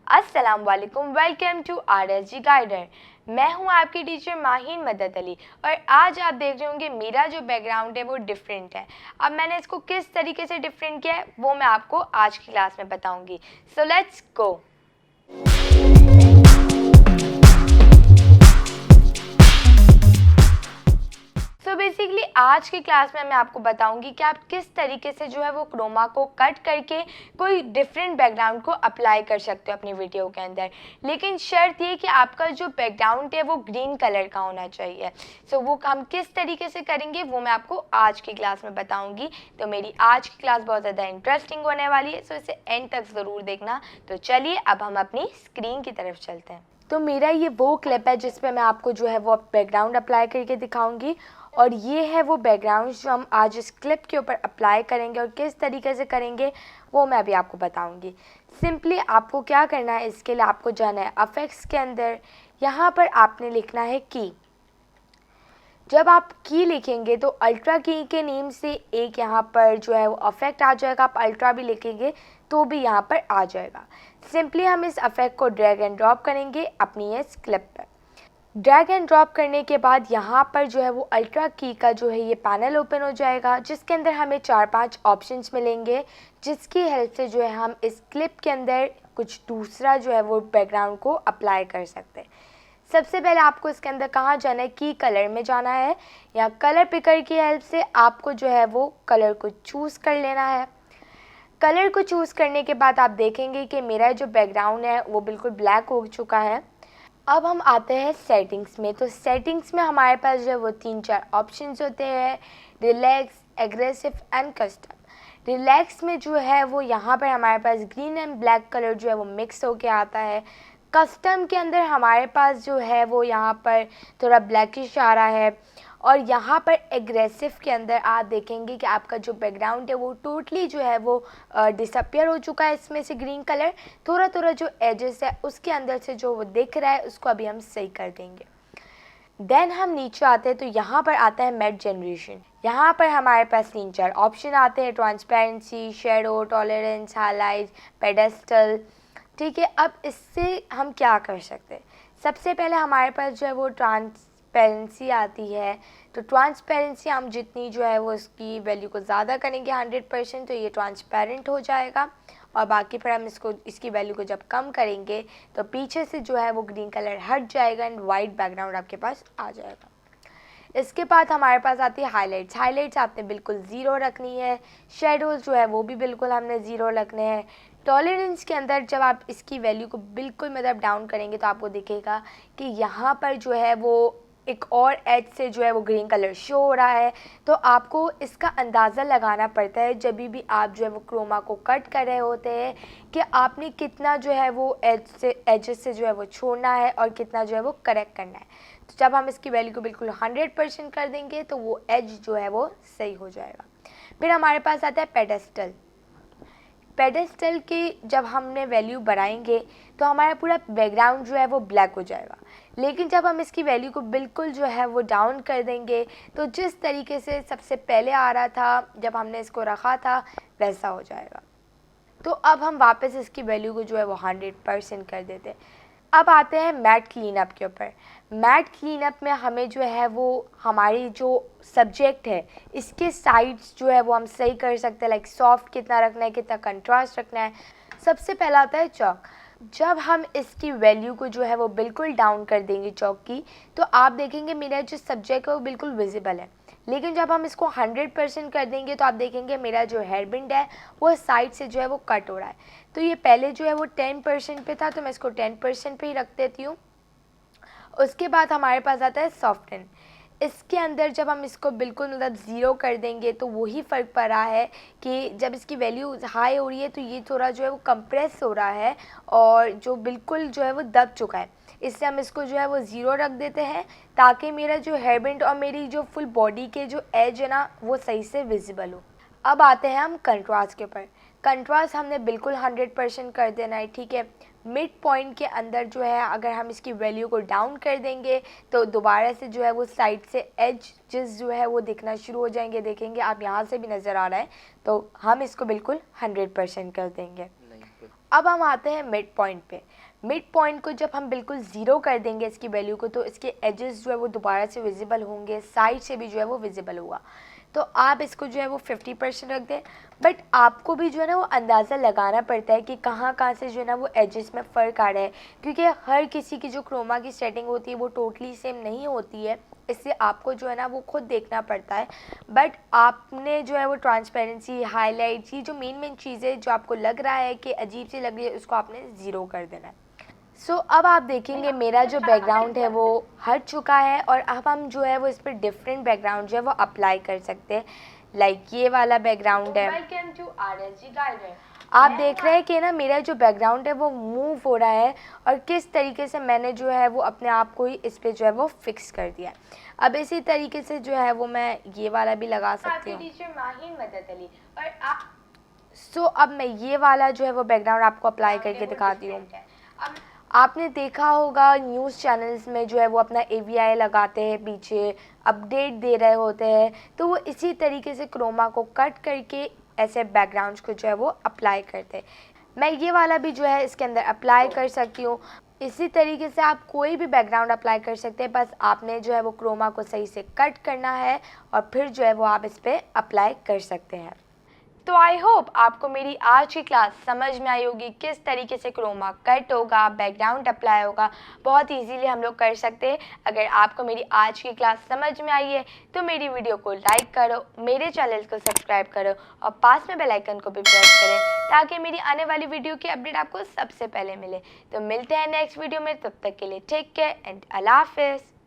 अस्सलाम वालेकुम, welcome to RSG guider. मैं हूं आपकी टीचर माहीन मदद अली और आज आप देख रहे होंगे मेरा जो बैकग्राउंड है वो डिफरेंट है। अब मैंने इसको किस तरीके से डिफरेंट किया है वो मैं आपको आज की क्लास में बताऊंगी। So let's go. So basically आज की क्लास में मैं आपको बताऊंगी कि आप किस तरीके से जो है वो क्रोमा को कट करके कोई डिफरेंट बैकग्राउंड को अप्लाई कर सकते हो अपनी वीडियो के अंदर। लेकिन शर्त ये कि आपका जो बैकग्राउंड है वो ग्रीन कलर का होना चाहिए। सो वो हम किस तरीके से करेंगे वो मैं आपको आज की क्लास में बताऊंगी। तो मेरी आज की क्लास बहुत ज़्यादा इंटरेस्टिंग होने वाली है, सो इसे एंड तक ज़रूर देखना। तो चलिए अब हम अपनी स्क्रीन की तरफ चलते हैं। तो मेरा ये वो क्लिप है जिसपे मैं आपको जो है वो बैकग्राउंड अप्लाई करके दिखाऊंगी और ये है वो बैकग्राउंड जो हम आज इस क्लिप के ऊपर अप्लाई करेंगे और किस तरीके से करेंगे वो मैं अभी आपको बताऊंगी। सिंपली आपको क्या करना है, इसके लिए आपको जाना है इफेक्ट्स के अंदर। यहाँ पर आपने लिखना है की। जब आप की लिखेंगे तो अल्ट्रा की के नेम से एक यहाँ पर जो है वो अफेक्ट आ जाएगा। आप अल्ट्रा भी लिखेंगे तो भी यहाँ पर आ जाएगा। सिंपली हम इस अफेक्ट को ड्रैग एंड ड्रॉप करेंगे अपनी इस क्लिप पर। ड्रैग एंड ड्रॉप करने के बाद यहाँ पर जो है वो अल्ट्रा की का जो है ये पैनल ओपन हो जाएगा, जिसके अंदर हमें 4-5 ऑप्शंस मिलेंगे, जिसकी हेल्प से जो है हम इस क्लिप के अंदर कुछ दूसरा जो है वो बैकग्राउंड को अप्लाई कर सकते हैं। सबसे पहले आपको इसके अंदर कहाँ जाना है, की कलर में जाना है या कलर पिकर की हेल्प से आपको जो है वो कलर को चूज़ कर लेना है। कलर को चूज़ करने के बाद आप देखेंगे कि मेरा जो बैकग्राउंड है वो बिल्कुल ब्लैक हो चुका है। अब हम आते हैं सेटिंग्स में। तो सेटिंग्स में हमारे पास जो है वो 3-4 ऑप्शंस होते हैं, relax, aggressive and custom. Relax में जो है वो यहाँ पर हमारे पास ग्रीन एंड ब्लैक कलर जो है वो मिक्स होके आता है। कस्टम के अंदर हमारे पास जो है वो यहाँ पर थोड़ा ब्लैकिश आ रहा है और यहाँ पर एग्रेसिव के अंदर आप देखेंगे कि आपका जो बैकग्राउंड है वो टोटली जो है वो डिसअपियर हो चुका है। इसमें से ग्रीन कलर थोड़ा थोड़ा जो एजेस है उसके अंदर से जो वो दिख रहा है उसको अभी हम सही कर देंगे। देन हम नीचे आते हैं तो यहाँ पर आता है मैट जनरेशन। यहाँ पर हमारे पास 3-4 ऑप्शन आते हैं, transparency, shadow, tolerance, highlight, pedestal. ठीक है, अब इससे हम क्या कर सकते हैं। सबसे पहले हमारे पास जो है वो ट्रांसपेरेंसी आती है। तो ट्रांसपेरेंसी हम जितनी जो है वो इसकी वैल्यू को ज़्यादा करेंगे 100% तो ये ट्रांसपेरेंट हो जाएगा और बाकी फिर हम इसकी वैल्यू को जब कम करेंगे तो पीछे से जो है वो ग्रीन कलर हट जाएगा एंड वाइट बैकग्राउंड आपके पास आ जाएगा। इसके बाद हमारे पास आती है हाईलाइट्स। हाईलाइट्स आपने बिल्कुल ज़ीरो रखनी है। शेडोज़ जो है वो भी बिल्कुल हमने ज़ीरो रखने हैं। टॉलरेंस के अंदर जब आप इसकी वैल्यू को बिल्कुल मतलब डाउन करेंगे तो आपको दिखेगा कि यहाँ पर जो है वो एक और एज से जो है वो ग्रीन कलर शो हो रहा है। तो आपको इसका अंदाज़ा लगाना पड़ता है जब भी आप जो है वो क्रोमा को कट कर रहे होते हैं कि आपने कितना जो है वो एजेस से जो है वो छोड़ना है और कितना जो है वो करेक्ट करना है। तो जब हम इसकी वैल्यू को बिल्कुल 100% कर देंगे तो वो एज जो है वो सही हो जाएगा। फिर हमारे पास आता है पेडेस्टल। पेडेस्टल की जब हमने वैल्यू बढ़ाएंगे तो हमारा पूरा बैकग्राउंड जो है वो ब्लैक हो जाएगा। लेकिन जब हम इसकी वैल्यू को बिल्कुल जो है वो डाउन कर देंगे तो जिस तरीके से सबसे पहले आ रहा था जब हमने इसको रखा था वैसा हो जाएगा। तो अब हम वापस इसकी वैल्यू को जो है वो 100% कर देते हैं। अब आते हैं मैट क्लीनअप के ऊपर। मैट क्लीनअप में हमें जो है वो हमारी जो सब्जेक्ट है इसके साइड्स जो है वो हम सही कर सकते हैं, लाइक सॉफ्ट कितना रखना है, कितना कंट्रास्ट रखना है। सबसे पहला आता है चौक। जब हम इसकी वैल्यू को जो है वो बिल्कुल डाउन कर देंगे चौक की तो आप देखेंगे मेरा जो सब्जेक्ट है वो बिल्कुल विजिबल है। लेकिन जब हम इसको 100% कर देंगे तो आप देखेंगे मेरा जो हेयरबैंड है वो साइड से जो है वो कट हो रहा है। तो ये पहले जो है वो 10% पे था तो मैं इसको 10% पे ही रख देती हूँ। उसके बाद हमारे पास आता है सॉफ्टन। इसके अंदर जब हम इसको बिल्कुल मतलब ज़ीरो कर देंगे तो वही फ़र्क पड़ रहा है कि जब इसकी वैल्यू हाई हो रही है तो ये थोड़ा जो है वो कंप्रेस हो रहा है और जो बिल्कुल जो है वो दब चुका है। इससे हम इसको जो है वो ज़ीरो रख देते हैं ताकि मेरा जो हेयरबैंड और मेरी जो फुल बॉडी के जो एज है ना वो सही से विजिबल हो। अब आते हैं हम कंट्रास्ट के ऊपर। कंट्रास्ट हमने बिल्कुल 100% कर देना है। ठीक है, मिड पॉइंट के अंदर जो है अगर हम इसकी वैल्यू को डाउन कर देंगे तो दोबारा से जो है वो साइड से एजेस जो है वो दिखना शुरू हो जाएंगे। देखेंगे आप यहाँ से भी नज़र आ रहा है तो हम इसको बिल्कुल 100% कर देंगे। अब हम आते हैं मिड पॉइंट पे। मिड पॉइंट को जब हम बिल्कुल ज़ीरो कर देंगे इसकी वैल्यू को, तो इसके एजेस जो है वो दोबारा से विजिबल होंगे, साइड से भी जो है वो विजिबल होगा। तो आप इसको जो है वो 50% रख दें। बट आपको भी जो है ना वो अंदाज़ा लगाना पड़ता है कि कहाँ कहाँ से जो है ना वो एजेस में फ़र्क आ रहा है, क्योंकि हर किसी की जो क्रोमा की सेटिंग होती है वो टोटली सेम नहीं होती है, इससे आपको जो है ना वो खुद देखना पड़ता है। बट आपने जो है वो ट्रांसपेरेंसी, हाईलाइट, ये जो मेन चीज़ें जो आपको लग रहा है कि अजीब सी लग रही है, उसको आपने ज़ीरो कर देना है। अब आप देखेंगे मेरा जो बैकग्राउंड है वो हट चुका है, और अब हम जो है वो इस पर डिफरेंट बैकग्राउंड जो है वो अप्लाई कर सकते हैं। लाइक ये वाला बैकग्राउंड है। आप देख रहे हैं कि ना मेरा जो बैकग्राउंड है वो मूव हो रहा है, और किस तरीके से मैंने जो है वो अपने आप को ही इस पे जो है वो फिक्स कर दिया। अब इसी तरीके से जो है वो मैं ये वाला भी लगा सकती हूँ। अब मैं ये वाला जो है वो बैकग्राउंड आपको अप्लाई करके दिखाती हूँ। आपने देखा होगा न्यूज़ चैनल्स में जो है वो अपना AVI लगाते हैं, पीछे अपडेट दे रहे होते हैं, तो वो इसी तरीके से क्रोमा को कट करके ऐसे बैकग्राउंड्स को जो है वो अप्लाई करते हैं। मैं ये वाला भी जो है इसके अंदर अप्लाई कर सकती हूँ। इसी तरीके से आप कोई भी बैकग्राउंड अप्लाई कर सकते हैं, बस आपने जो है वो क्रोमा को सही से कट करना है, और फिर जो है वो आप इस पर अप्लाई कर सकते हैं। तो आई होप आपको मेरी आज की क्लास समझ में आई होगी, किस तरीके से क्रोमा कट होगा, बैकग्राउंड अप्लाई होगा, बहुत इजीली हम लोग कर सकते हैं। अगर आपको मेरी आज की क्लास समझ में आई है तो मेरी वीडियो को लाइक करो, मेरे चैनल को सब्सक्राइब करो, और पास में बेल आइकन को भी प्रेस करें, ताकि मेरी आने वाली वीडियो की अपडेट आपको सबसे पहले मिले। तो मिलते हैं नेक्स्ट वीडियो में, तब तक के लिए टेक केयर एंड अल्लाह हाफिज़।